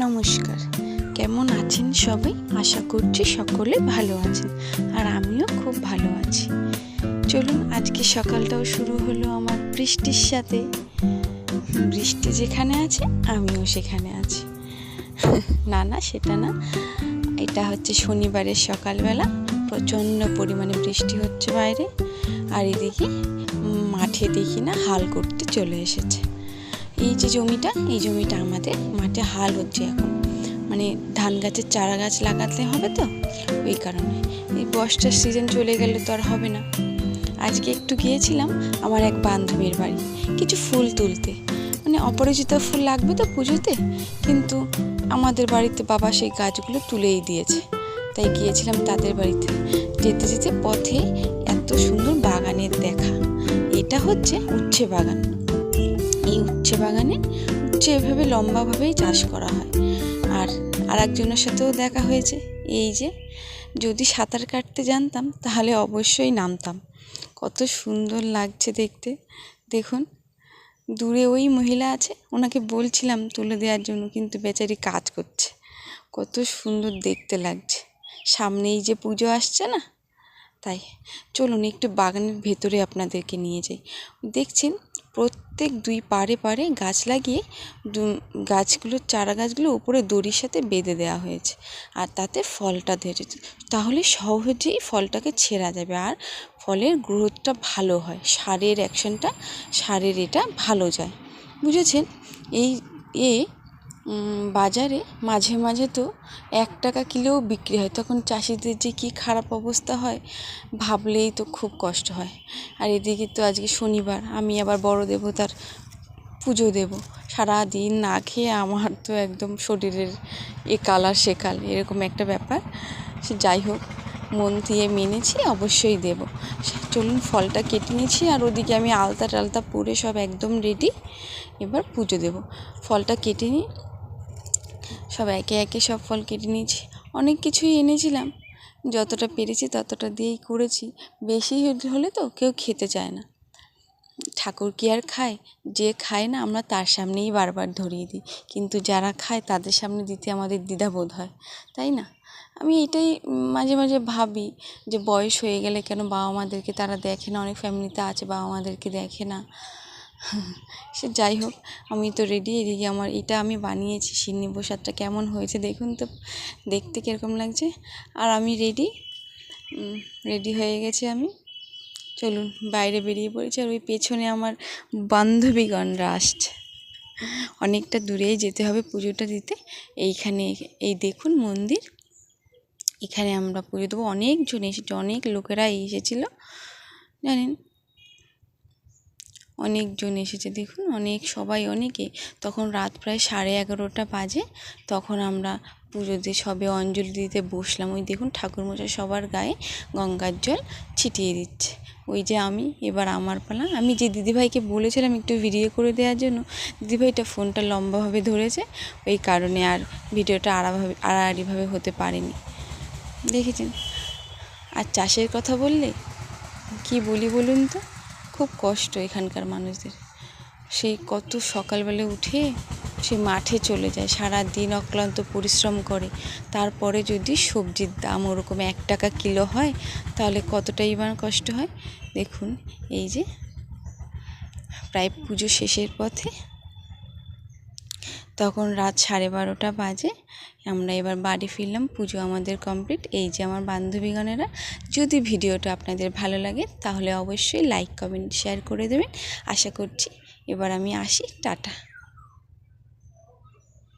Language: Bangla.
নমস্কার, কেমন আছেন সবাই? আশা করছি সকলে ভালো আছেন, আর আমিও খুব ভালো আছি। চলুন, আজকে সকালটাও শুরু হলো আমার বৃষ্টির সাথে। বৃষ্টি যেখানে আছে আমিও সেখানে আছি। না সেটা না, এটা হচ্ছে শনিবারের সকালবেলা। প্রচণ্ড পরিমাণে বৃষ্টি হচ্ছে বাইরে, আর এদিকে মাঠে দেখি না হাল করতে চলে এসেছে। এই জমিটা আমাদের মাঠে হাল হচ্ছে এখন, মানে ধান গাছের চারা গাছ লাগাতে হবে তো, ওই কারণে। এই বর্ষার সিজন চলে গেলে তো আর হবে না। আজকে একটু গিয়েছিলাম আমার এক বান্ধবীর বাড়ি কিছু ফুল তুলতে, মানে অপরাজিত ফুল লাগবে তো পুজোতে, কিন্তু আমাদের বাড়িতে বাবা সেই গাছগুলো তুলেই দিয়েছে, তাই গিয়েছিলাম তাদের বাড়িতে। যেতে যেতে পথে এত সুন্দর বাগানের দেখা। এটা হচ্ছে উচ্ছে বাগান। এই উচ্ছে বাগানে উচ্ছে এভাবে লম্বাভাবেই চাষ করা হয়। আর একজনের সাথেও দেখা হয়েছে। এই যে, যদি সাঁতার কাটতে জানতাম তাহলে অবশ্যই নামতাম। কত সুন্দর লাগছে দেখতে। দেখুন, দূরে ওই মহিলা আছে, ওনাকে বলছিলাম তুলে দেওয়ার জন্য, কিন্তু বেচারি কাজ করছে। কত সুন্দর দেখতে লাগছে। সামনেই যে পুজো আসছে না, তাই চলুন একটু বাগানের ভেতরে আপনাদেরকে নিয়ে যাই। দেখছেন, প্রত্যেক দুই পাড়ে পাড়ে গাছ লাগিয়ে গাছগুলোর চারা গাছগুলো উপরে দড়ির সাথে বেঁধে দেওয়া হয়েছে, আর তাতে ফলটা ধরেছে। তাহলে সহজেই ফলটাকে ছেঁড়া যাবে, আর ফলের গ্রোথটা ভালো হয়, সারের এটা ভালো যায়। বুঝেছেন? বাজারে মাঝে মাঝে তো 1 টাকা কিলোও বিক্রি হয়, তখন চাষিদের যে কী খারাপ অবস্থা হয় ভাবলেই তো খুব কষ্ট হয়। আর এদিকে তো আজকে শনিবার, আমি আবার বড় দেবতার পুজো দেব। সারাদিন না খেয়ে আমার তো একদম শরীরের কাল আর সে কাল, এরকম একটা ব্যাপার। সে যাই হোক, মন দিয়ে মেনেছি, অবশ্যই দেব। চলুন, ফলটা কেটে নিয়েছি, আর ওদিকে আমি আলতা টালতা পরে সব একদম রেডি। এবার পুজো দেব। ফলটা কেটে নিই, সব একে একে সব ফল কেটে নিয়েছি। অনেক কিছুই এনেছিলাম, যতটা পেরেছি ততটা দিয়েই করেছি। বেশি হলে তো কেউ খেতে চায় না। ঠাকুর কি আর খায়? যে খায় না আমরা তার সামনেই বারবার ধরিয়ে দিই, কিন্তু যারা খায় তাদের সামনে দিতে আমাদের দ্বিধাবোধ হয়, তাই না? আমি এটাই মাঝে মাঝে ভাবি যে বয়স হয়ে গেলে কেন বাবা মাদেরকে তারা দেখে না। অনেক ফ্যামিলিতে আছে বাবা মাদেরকে দেখে না। সে যাই হোক, আমি তো রেডি। এদিকে আমার এটা আমি বানিয়েছি সিন্নি প্রসাদটা, কেমন হয়েছে দেখুন তো, দেখতে কীরকম লাগছে। আর আমি রেডি হয়ে গেছি আমি। চলুন, বাইরে বেরিয়ে পড়েছি, আর ওই পেছনে আমার বান্ধবীগণরা আসছে। অনেকটা দূরেই যেতে হবে পুজোটা দিতে। এই দেখুন মন্দির, এখানে আমরা পুজো দেবো। অনেকজন এসেছে, অনেক লোকেরা এসেছিল, জানেন, অনেকজন এসেছে। দেখুন, অনেকে। তখন রাত প্রায় 11:30 বাজে। তখন আমরা পুজোতে সবে অঞ্জলি দিতে বসলাম। ওই দেখুন, ঠাকুরমশাই সবার গায়ে গঙ্গার জল ছিটিয়ে দিচ্ছে। ওই যে এবার আমার পালা। আমি যে দিদিভাইকে বলেছিলাম একটু ভিডিও করে দেওয়ার জন্য, দিদিভাইটা ফোনটা লম্বাভাবে ধরেছে, ওই কারণে আর ভিডিওটা আড়াআড়িভাবে হতে পারেনি, দেখেছেন। আর চাষের কথা বললে কি বলি বলুন তো, খুব কষ্ট এখানকার মানুষদের। সেই কত সকালবেলা উঠে সে মাঠে চলে যায়, সারা দিন অক্লান্ত পরিশ্রম করে, তারপরে যদি সবজির দাম ওরকম 1 টাকা কিলো হয়, তাহলে কতটাই বা কষ্ট হয়। দেখুন, এই যে প্রায় পুজো শেষের পথে, তখন রাত 12:30 বাজে। আমরা এবার বাড়ি ফিরলাম, পুজো আমাদের কমপ্লিট। এই যে আমার বান্ধবীগণেরা। যদি ভিডিওটা আপনাদের ভালো লাগে তাহলে অবশ্যই লাইক, কমেন্ট, শেয়ার করে দেবেন। আশা করছি। এবার আমি আসি, টাটা।